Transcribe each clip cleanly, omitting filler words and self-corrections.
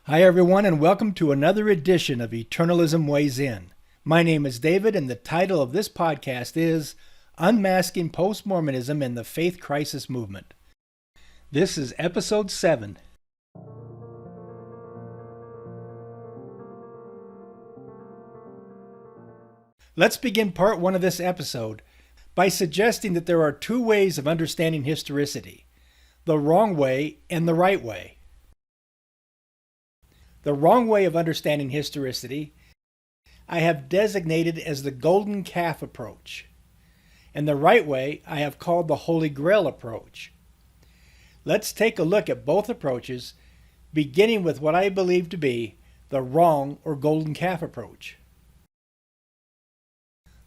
Hi, everyone, and welcome to another edition of Eternalism Weighs In. My name is David, and the title of this podcast is Unmasking Postmormonism and the Faith Crisis Movement. This is Episode 7. Let's begin Part 1 of this episode by suggesting that there are two ways of understanding historicity: the wrong way and the right way. The wrong way of understanding historicity I have designated as the Golden Calf approach, and the right way I have called the Holy Grail approach. Let's take a look at both approaches, beginning with what I believe to be the wrong or Golden Calf approach.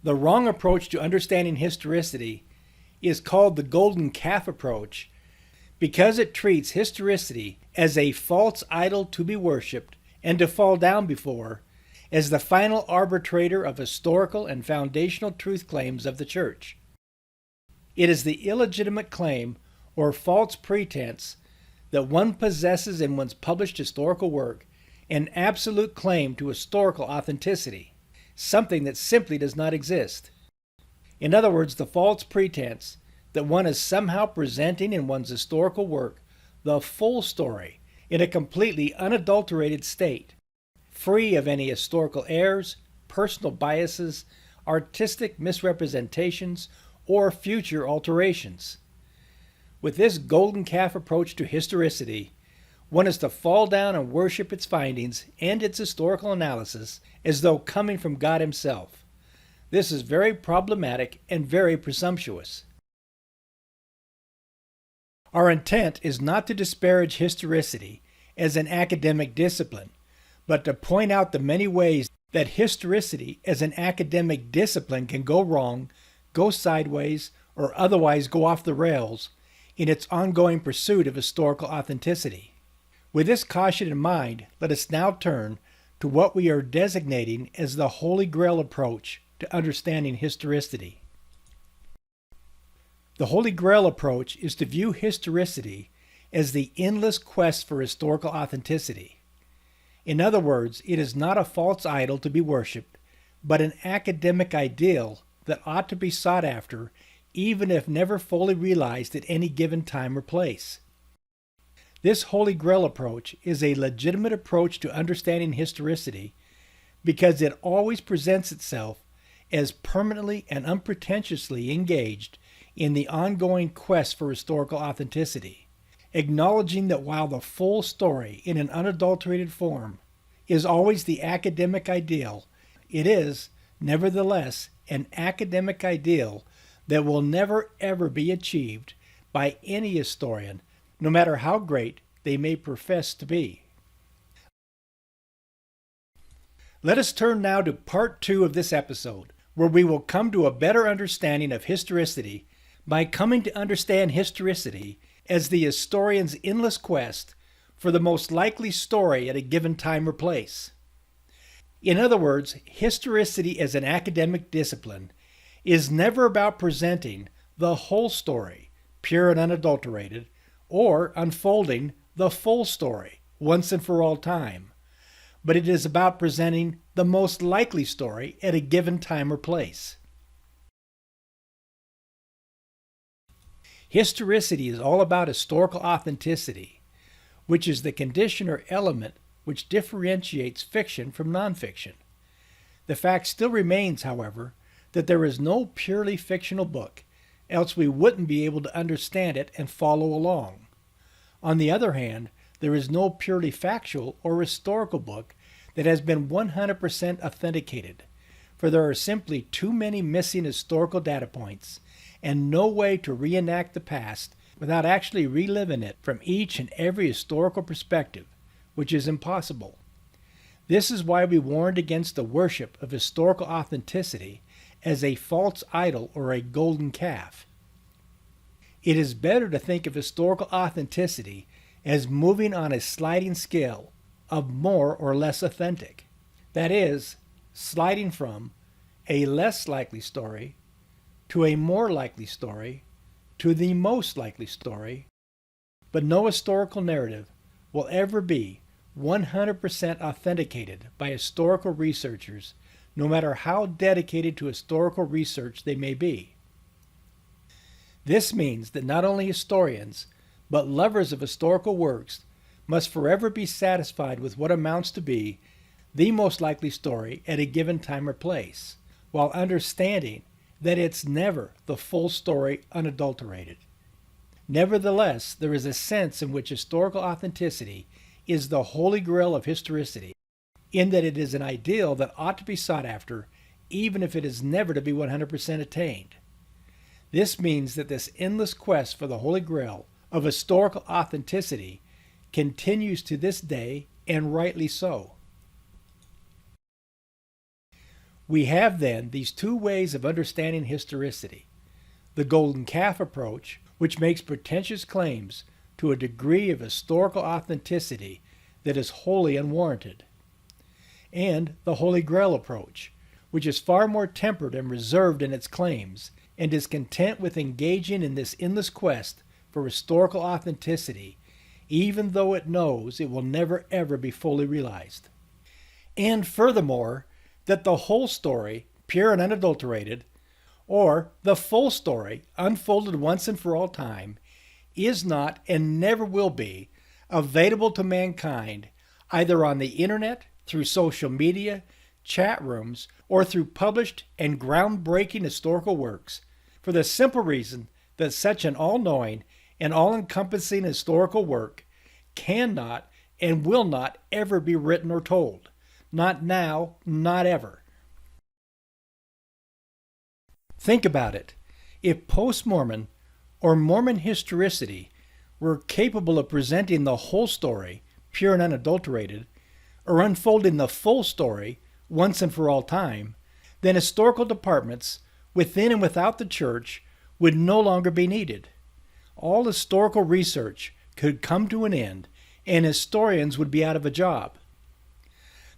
The wrong approach to understanding historicity is called the Golden Calf approach because it treats historicity as a false idol to be worshipped and to fall down before, as the final arbitrator of historical and foundational truth claims of the Church. It is the illegitimate claim or false pretense that one possesses in one's published historical work an absolute claim to historical authenticity, something that simply does not exist. In other words, the false pretense that one is somehow presenting in one's historical work the full story in a completely unadulterated state, free of any historical errors, personal biases, artistic misrepresentations, or future alterations. With this Golden Calf approach to historicity, one is to fall down and worship its findings and its historical analysis as though coming from God Himself. This is very problematic and very presumptuous. Our intent is not to disparage historicity as an academic discipline, but to point out the many ways that historicity as an academic discipline can go wrong, go sideways, or otherwise go off the rails in its ongoing pursuit of historical authenticity. With this caution in mind, let us now turn to what we are designating as the Holy Grail approach to understanding historicity. The Holy Grail approach is to view historicity as the endless quest for historical authenticity. In other words, it is not a false idol to be worshipped, but an academic ideal that ought to be sought after, even if never fully realized at any given time or place. This Holy Grail approach is a legitimate approach to understanding historicity because it always presents itself as permanently and unpretentiously engaged in the ongoing quest for historical authenticity, acknowledging that while the full story in an unadulterated form is always the academic ideal, it is, nevertheless, an academic ideal that will never ever be achieved by any historian, no matter how great they may profess to be. Let us turn now to Part 2 of this episode, where we will come to a better understanding of historicity by coming to understand historicity as the historian's endless quest for the most likely story at a given time or place. In other words, historicity as an academic discipline is never about presenting the whole story, pure and unadulterated, or unfolding the full story once and for all time, but it is about presenting the most likely story at a given time or place. Historicity is all about historical authenticity, which is the condition or element which differentiates fiction from nonfiction. The fact still remains, however, that there is no purely fictional book, else we wouldn't be able to understand it and follow along. On the other hand, there is no purely factual or historical book that has been 100% authenticated, for there are simply too many missing historical data points and no way to reenact the past without actually reliving it from each and every historical perspective, which is impossible. This is why we warned against the worship of historical authenticity as a false idol or a golden calf. It is better to think of historical authenticity as moving on a sliding scale of more or less authentic. That is, sliding from a less likely story to a more likely story to the most likely story, but no historical narrative will ever be 100% authenticated by historical researchers, no matter how dedicated to historical research they may be. This means that not only historians, but lovers of historical works must forever be satisfied with what amounts to be the most likely story at a given time or place, while understanding that it's never the full story unadulterated. Nevertheless, there is a sense in which historical authenticity is the holy grail of historicity, in that it is an ideal that ought to be sought after, even if it is never to be 100% attained. This means that this endless quest for the holy grail of historical authenticity continues to this day, and rightly so. We have then these two ways of understanding historicity: the golden calf approach, which makes pretentious claims to a degree of historical authenticity that is wholly unwarranted, and the Holy Grail approach, which is far more tempered and reserved in its claims, and is content with engaging in this endless quest for historical authenticity, even though it knows it will never ever be fully realized. And furthermore, that the whole story, pure and unadulterated, or the full story, unfolded once and for all time, is not and never will be available to mankind either on the internet, through social media, chat rooms, or through published and groundbreaking historical works, for the simple reason that such an all-knowing and all-encompassing historical work cannot and will not ever be written or told. Not now, not ever. Think about it. If post-Mormon or Mormon historicity were capable of presenting the whole story, pure and unadulterated, or unfolding the full story once and for all time, then historical departments within and without the church would no longer be needed. All historical research could come to an end, and historians would be out of a job.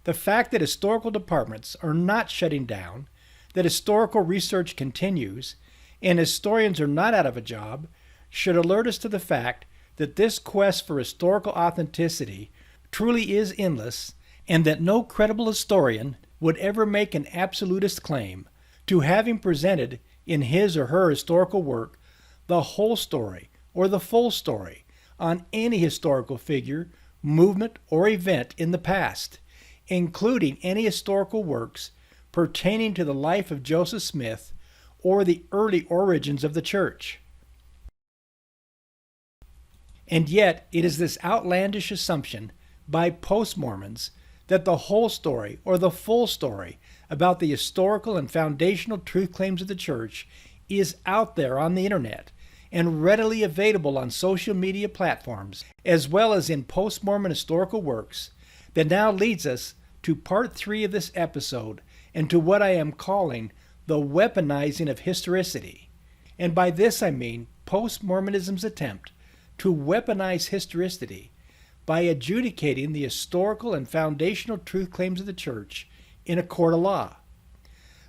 The fact that historical departments are not shutting down, that historical research continues, and historians are not out of a job, should alert us to the fact that this quest for historical authenticity truly is endless, and that no credible historian would ever make an absolutist claim to having presented in his or her historical work the whole story or the full story on any historical figure, movement, or event in the past, including any historical works pertaining to the life of Joseph Smith or the early origins of the church. And yet, it is this outlandish assumption by post-Mormons that the whole story or the full story about the historical and foundational truth claims of the church is out there on the internet and readily available on social media platforms, as well as in post-Mormon historical works, that now leads us to part 3 of this episode and to what I am calling the weaponizing of historicity. And by this I mean post-Mormonism's attempt to weaponize historicity by adjudicating the historical and foundational truth claims of the church in a court of law.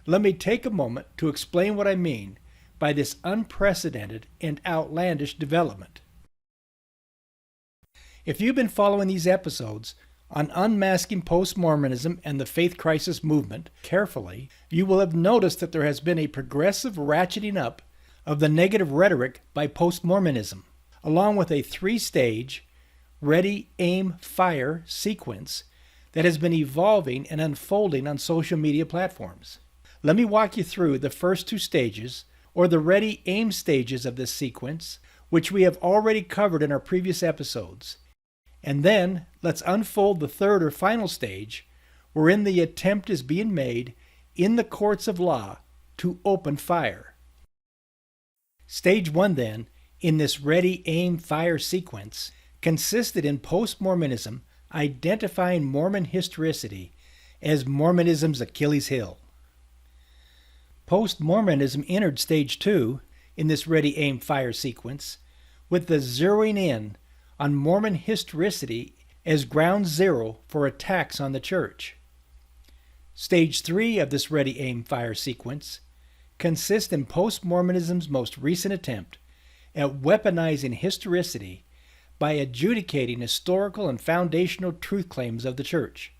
Let me take a moment to explain what I mean by this unprecedented and outlandish development. If you've been following these episodes on Unmasking Postmormonism and the Faith Crisis Movement carefully, you will have noticed that there has been a progressive ratcheting up of the negative rhetoric by post-Mormonism, along with a 3-stage ready, aim, fire sequence that has been evolving and unfolding on social media platforms. Let me walk you through the first 2 stages, or the ready, aim stages of this sequence, which we have already covered in our previous episodes. And then let's unfold the 3rd or final stage, wherein the attempt is being made in the courts of law to open fire. Stage 1 then, in this ready, aim, fire sequence, consisted in post-Mormonism identifying Mormon historicity as Mormonism's Achilles heel. Post-Mormonism entered Stage 2 in this ready, aim, fire sequence with the zeroing in on Mormon historicity as ground zero for attacks on the church. Stage 3 of this ready, aim, fire sequence consists in post-Mormonism's most recent attempt at weaponizing historicity by adjudicating historical and foundational truth claims of the Church.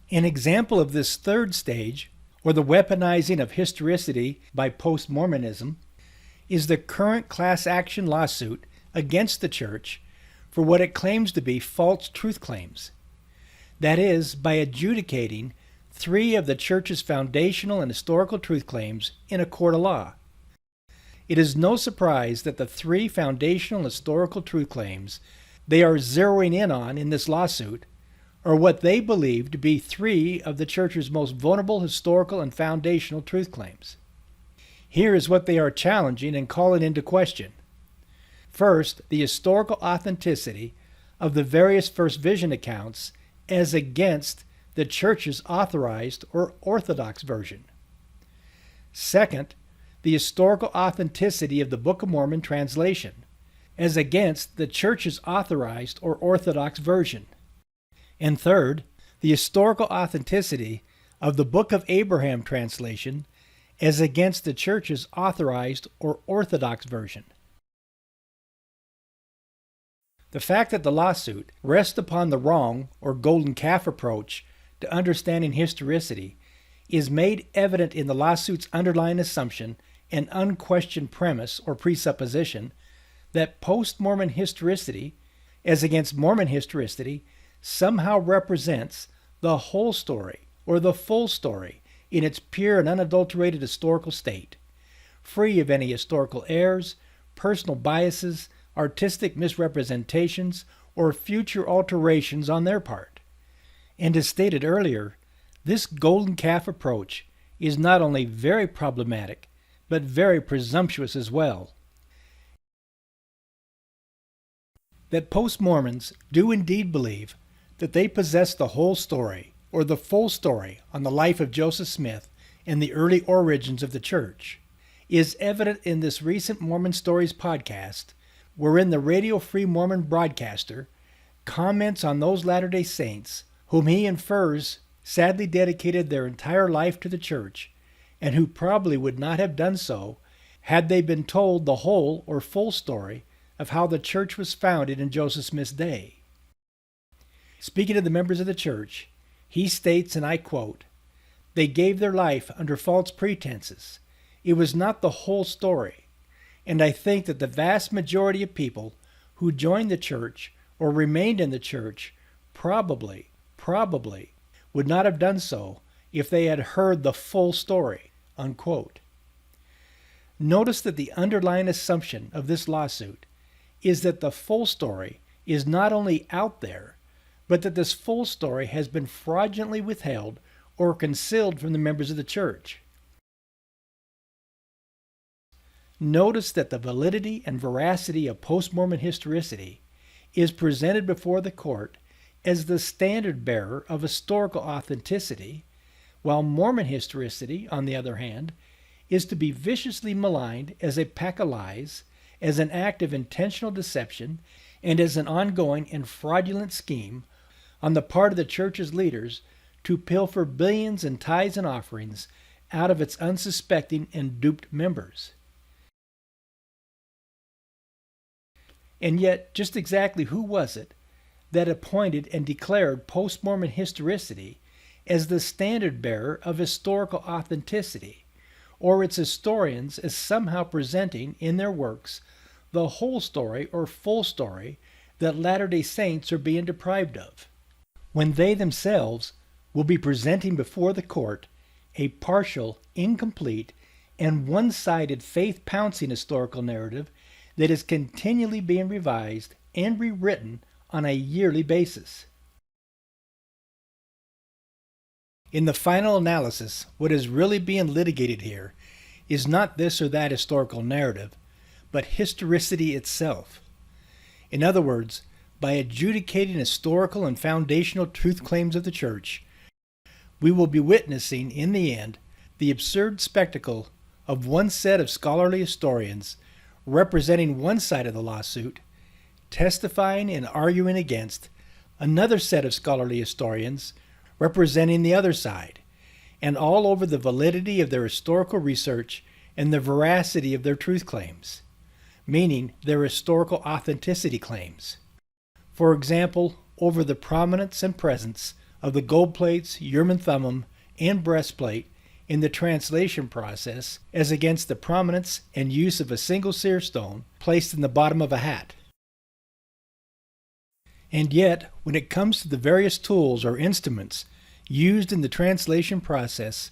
An example of this third stage, or the weaponizing of historicity by postmormonism, is the current class action lawsuit against the Church for what it claims to be false truth claims. That is, by adjudicating 3 of the Church's foundational and historical truth claims in a court of law. It is no surprise that the 3 foundational historical truth claims they are zeroing in on in this lawsuit are what they believe to be 3 of the Church's most vulnerable historical and foundational truth claims. Here is what they are challenging and calling into question. First, the historical authenticity of the various First Vision accounts as against the Church's authorized or orthodox version. Second, the historical authenticity of the Book of Mormon translation as against the Church's authorized or orthodox version. And third, the historical authenticity of the Book of Abraham translation as against the Church's authorized or orthodox version. The fact that the lawsuit rests upon the wrong or golden calf approach to understanding historicity is made evident in the lawsuit's underlying assumption and unquestioned premise or presupposition that post-Mormon historicity, as against Mormon historicity, somehow represents the whole story or the full story in its pure and unadulterated historical state, free of any historical errors, personal biases, artistic misrepresentations, or future alterations on their part. And as stated earlier, this golden calf approach is not only very problematic, but very presumptuous as well. That post-Mormons do indeed believe that they possess the whole story, or the full story, on the life of Joseph Smith and the early origins of the Church, is evident in this recent Mormon Stories podcast, wherein the Radio Free Mormon broadcaster comments on those Latter-day Saints whom he infers sadly dedicated their entire life to the Church, and who probably would not have done so had they been told the whole or full story of how the Church was founded in Joseph Smith's day. Speaking of the members of the Church, he states, and I quote, "They gave their life under false pretenses. It was not the whole story. And I think that the vast majority of people who joined the Church or remained in the Church probably would not have done so if they had heard the full story," unquote. Notice that the underlying assumption of this lawsuit is that the full story is not only out there, but that this full story has been fraudulently withheld or concealed from the members of the Church. Notice that the validity and veracity of post-Mormon historicity is presented before the court as the standard bearer of historical authenticity, while Mormon historicity, on the other hand, is to be viciously maligned as a pack of lies, as an act of intentional deception, and as an ongoing and fraudulent scheme on the part of the Church's leaders to pilfer billions in tithes and offerings out of its unsuspecting and duped members. And yet, just exactly who was it that appointed and declared post-Mormon historicity as the standard bearer of historical authenticity, or its historians as somehow presenting in their works the whole story or full story that Latter-day Saints are being deprived of, when they themselves will be presenting before the court a partial, incomplete, and one-sided faith-pouncing historical narrative that is continually being revised and rewritten on a yearly basis. In the final analysis, what is really being litigated here is not this or that historical narrative, but historicity itself. In other words, by adjudicating historical and foundational truth claims of the Church, we will be witnessing, in the end, the absurd spectacle of one set of scholarly historians representing one side of the lawsuit, testifying and arguing against another set of scholarly historians representing the other side, and all over the validity of their historical research and the veracity of their truth claims, meaning their historical authenticity claims. For example, over the prominence and presence of the gold plates, Urim and Thummim, and breastplate in the translation process as against the prominence and use of a single seer stone placed in the bottom of a hat. And yet, when it comes to the various tools or instruments used in the translation process,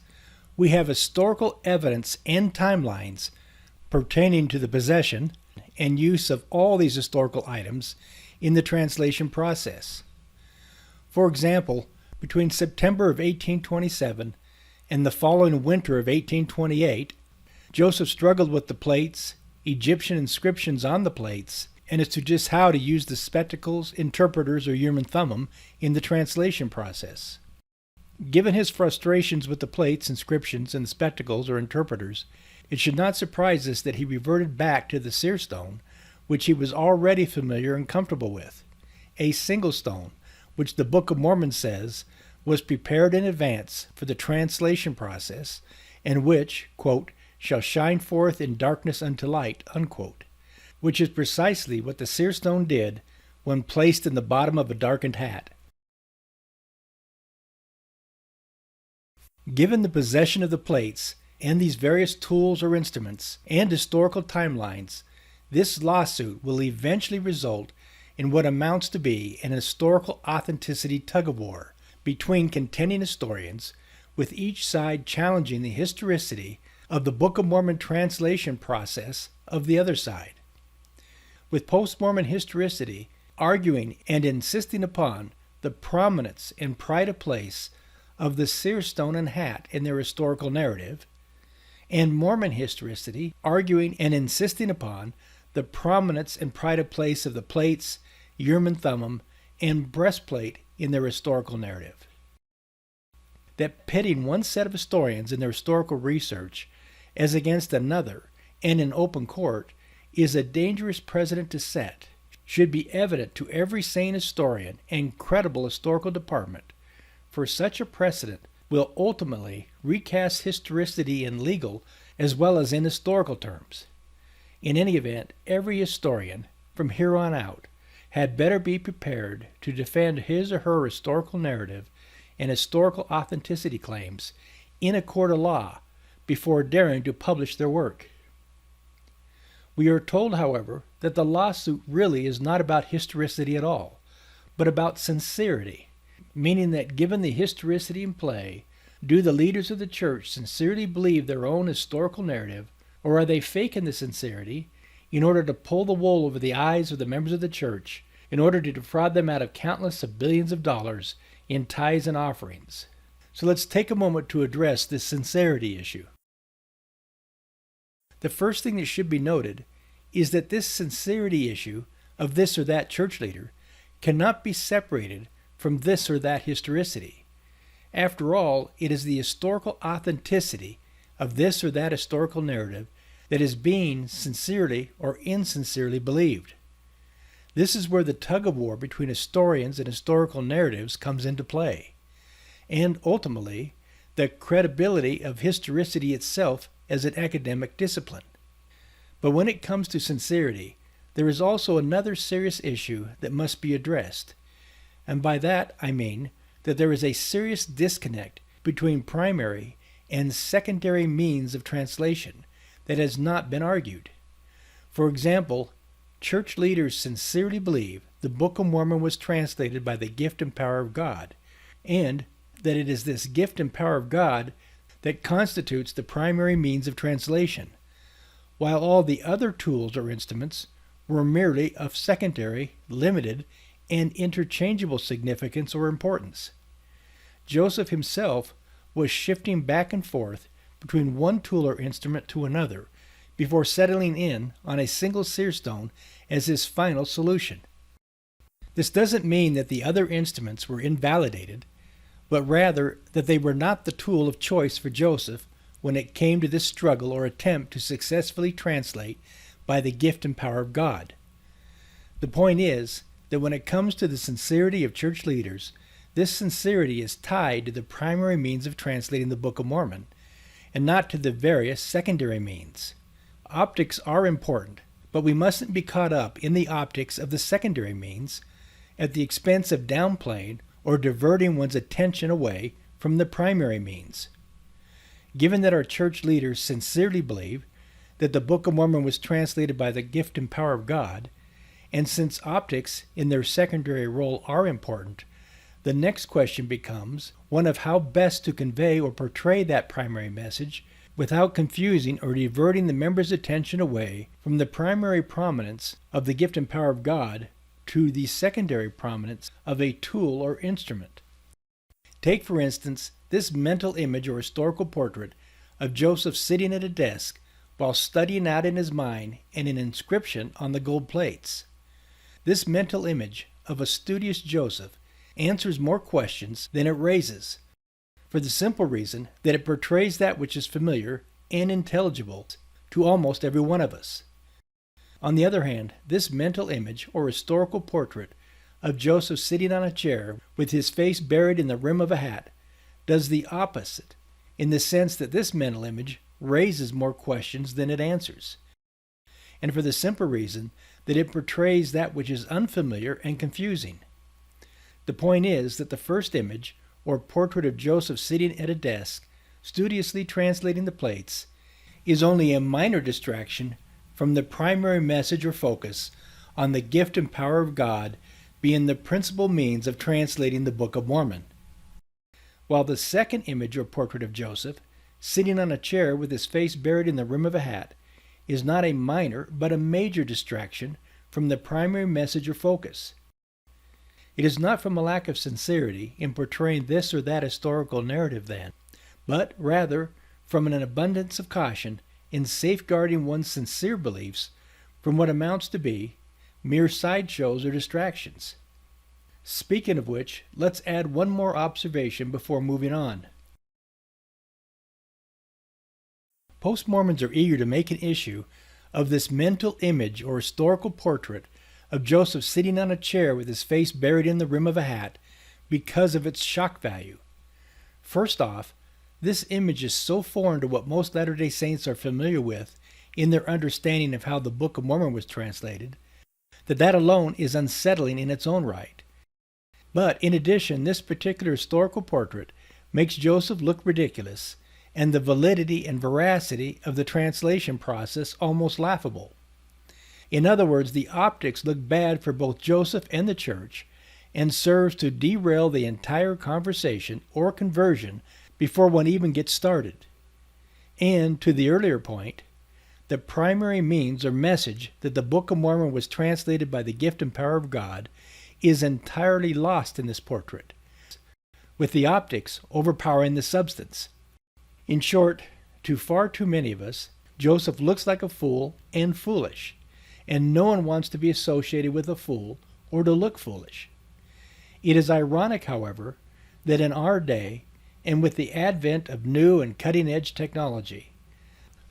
we have historical evidence and timelines pertaining to the possession and use of all these historical items in the translation process. For example, between September of 1827 and the following winter of 1828, Joseph struggled with the plates, Egyptian inscriptions on the plates, and as to just how to use the spectacles, interpreters, or Urim and Thummim in the translation process. Given his frustrations with the plates, inscriptions, and the spectacles or interpreters, it should not surprise us that he reverted back to the seer stone, which he was already familiar and comfortable with, a single stone, which the Book of Mormon says was prepared in advance for the translation process, and which, quote, shall shine forth in darkness unto light, unquote, which is precisely what the seer stone did when placed in the bottom of a darkened hat. Given the possession of the plates and these various tools or instruments and historical timelines, this lawsuit will eventually result in what amounts to be an historical authenticity tug-of-war between contending historians, with each side challenging the historicity of the Book of Mormon translation process of the other side. With post-Mormon historicity arguing and insisting upon the prominence and pride of place of the seer stone and hat in their historical narrative, and Mormon historicity arguing and insisting upon the prominence and pride of place of the plates, Urim and Thummim, and breastplate in their historical narrative. That pitting one set of historians in their historical research as against another and in open court is a dangerous precedent to set, should be evident to every sane historian and credible historical department, for such a precedent will ultimately recast historicity in legal as well as in historical terms. In any event, every historian, from here on out, had better be prepared to defend his or her historical narrative and historical authenticity claims in a court of law before daring to publish their work. We are told, however, that the lawsuit really is not about historicity at all, but about sincerity, meaning that given the historicity in play, do the leaders of the church sincerely believe their own historical narrative, or are they faking the sincerity in order to pull the wool over the eyes of the members of the church, in order to defraud them out of countless of billions of dollars in tithes and offerings? So let's take a moment to address this sincerity issue. The first thing that should be noted is that this sincerity issue of this or that church leader cannot be separated from this or that historicity. After all, it is the historical authenticity of this or that historical narrative that is being sincerely or insincerely believed. This is where the tug-of-war between historians and historical narratives comes into play, and ultimately, the credibility of historicity itself as an academic discipline. But when it comes to sincerity, there is also another serious issue that must be addressed, and by that I mean that there is a serious disconnect between primary and secondary means of translation that has not been argued. For example, church leaders sincerely believe the Book of Mormon was translated by the gift and power of God, and that it is this gift and power of God that constitutes the primary means of translation, while all the other tools or instruments were merely of secondary, limited, and interchangeable significance or importance. Joseph himself was shifting back and forth between one tool or instrument to another before settling in on a single seer stone as his final solution. This doesn't mean that the other instruments were invalidated, but rather that they were not the tool of choice for Joseph when it came to this struggle or attempt to successfully translate by the gift and power of God. The point is that when it comes to the sincerity of church leaders, this sincerity is tied to the primary means of translating the Book of Mormon, and not to the various secondary means. Optics are important, But we mustn't be caught up in the optics of the secondary means at the expense of downplaying or diverting one's attention away from the primary means. Given that our church leaders sincerely believe that the Book of Mormon was translated by the gift and power of God, and since optics in their secondary role are important, the next question becomes one of how best to convey or portray that primary message without confusing or diverting the members' attention away from the primary prominence of the gift and power of God to the secondary prominence of a tool or instrument. Take, for instance, this mental image or historical portrait of Joseph sitting at a desk while studying out in his mind an inscription on the gold plates. This mental image of a studious Joseph answers more questions than it raises, for the simple reason that it portrays that which is familiar and intelligible to almost every one of us. On the other hand, this mental image or historical portrait of Joseph sitting on a chair with his face buried in the rim of a hat does the opposite, in the sense that this mental image raises more questions than it answers, and for the simple reason that it portrays that which is unfamiliar and confusing. The point is that the first image, or portrait of Joseph sitting at a desk, studiously translating the plates, is only a minor distraction from the primary message or focus on the gift and power of God being the principal means of translating the Book of Mormon. While the second image or portrait of Joseph, sitting on a chair with his face buried in the rim of a hat, is not a minor but a major distraction from the primary message or focus. It is not from a lack of sincerity in portraying this or that historical narrative then, but rather from an abundance of caution in safeguarding one's sincere beliefs from what amounts to be mere sideshows or distractions. Speaking of which, let's add one more observation before moving on. Post-Mormons are eager to make an issue of this mental image or historical portrait of Joseph sitting on a chair with his face buried in the rim of a hat because of its shock value. First off, this image is so foreign to what most Latter-day Saints are familiar with in their understanding of how the Book of Mormon was translated, that alone is unsettling in its own right. But in addition, this particular historical portrait makes Joseph look ridiculous, and the validity and veracity of the translation process almost laughable. In other words, the optics look bad for both Joseph and the church, and serves to derail the entire conversation or conversion before one even gets started. And to the earlier point, the primary means or message that the Book of Mormon was translated by the gift and power of God is entirely lost in this portrait, with the optics overpowering the substance. In short, to far too many of us, Joseph looks like a fool and foolish, and no one wants to be associated with a fool or to look foolish. It is ironic, however, that in our day, and with the advent of new and cutting-edge technology,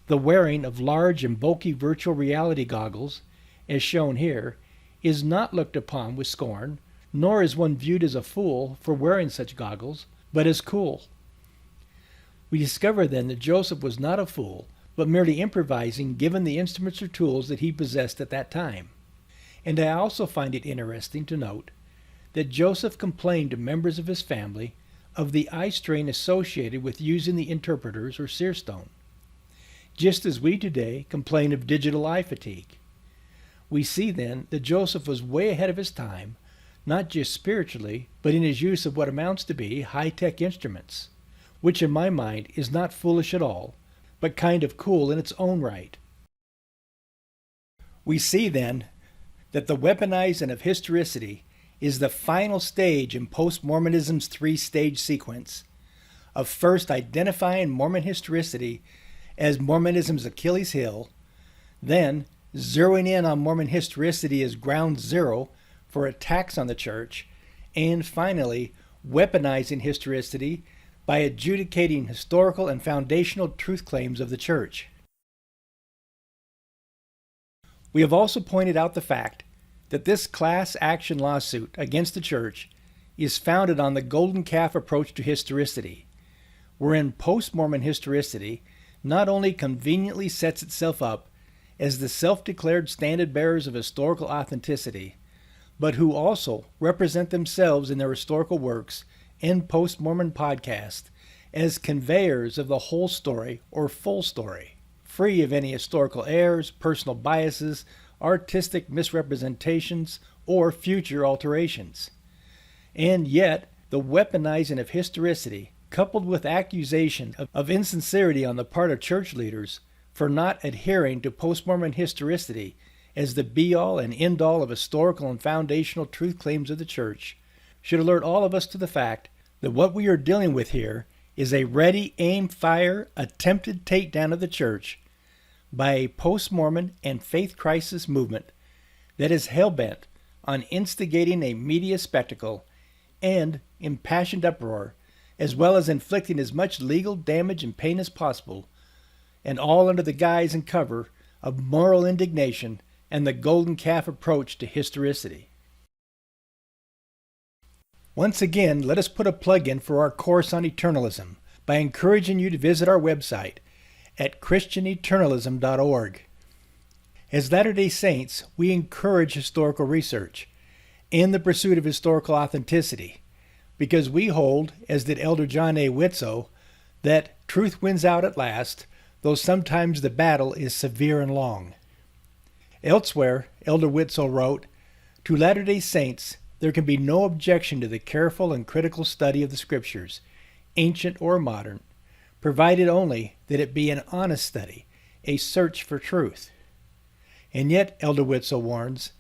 the wearing of large and bulky virtual reality goggles, as shown here, is not looked upon with scorn, nor is one viewed as a fool for wearing such goggles, but as cool. We discover then that Joseph was not a fool, but merely improvising given the instruments or tools that he possessed at that time. And I also find it interesting to note that Joseph complained to members of his family of the eye strain associated with using the interpreters or seer stone, just as we today complain of digital eye fatigue. We see then that Joseph was way ahead of his time, not just spiritually, but in his use of what amounts to be high-tech instruments, which in my mind is not foolish at all, but kind of cool in its own right. We see then that the weaponizing of historicity is the final stage in post-Mormonism's three-stage sequence of first identifying Mormon historicity as Mormonism's Achilles heel, then zeroing in on Mormon historicity as ground zero for attacks on the church, and finally weaponizing historicity by adjudicating historical and foundational truth claims of the church. We have also pointed out the fact that this class action lawsuit against the church is founded on the golden calf approach to historicity, wherein post-Mormon historicity not only conveniently sets itself up as the self-declared standard bearers of historical authenticity, but who also represent themselves in their historical works and post-Mormon podcast as conveyors of the whole story or full story, free of any historical errors, personal biases, artistic misrepresentations, or future alterations. And yet, the weaponizing of historicity, coupled with accusations of insincerity on the part of church leaders for not adhering to post-Mormon historicity as the be-all and end-all of historical and foundational truth claims of the church, should alert all of us to the fact that what we are dealing with here is a ready, aim, fire, attempted takedown of the church by a post-Mormon and faith crisis movement that is hell-bent on instigating a media spectacle and impassioned uproar, as well as inflicting as much legal damage and pain as possible, and all under the guise and cover of moral indignation and the golden calf approach to historicity. Once again, let us put a plug in for our course on eternalism by encouraging you to visit our website at christianeternalism.org. As Latter-day Saints, we encourage historical research and the pursuit of historical authenticity, because we hold, as did Elder John A. Whitsoe, that truth wins out at last, though sometimes the battle is severe and long. Elsewhere, Elder Whitsoe wrote, "To Latter-day Saints, there can be no objection to the careful and critical study of the Scriptures, ancient or modern, provided only that it be an honest study, a search for truth." And yet, Elder Whitsoe warns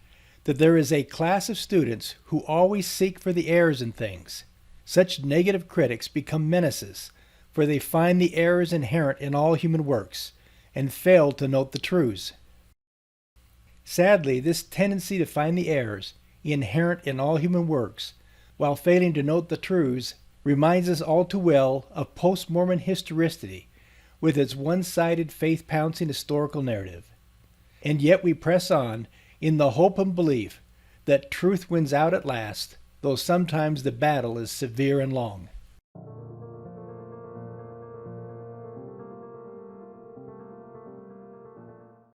that there is a class of students who always seek for the errors in things. Such negative critics become menaces, for they find the errors inherent in all human works, and fail to note the truths. Sadly, this tendency to find the errors inherent in all human works, while failing to note the truths, reminds us all too well of post-Mormon historicity, with its one-sided faith-pouncing historical narrative. And yet we press on in the hope and belief that truth wins out at last, though sometimes the battle is severe and long.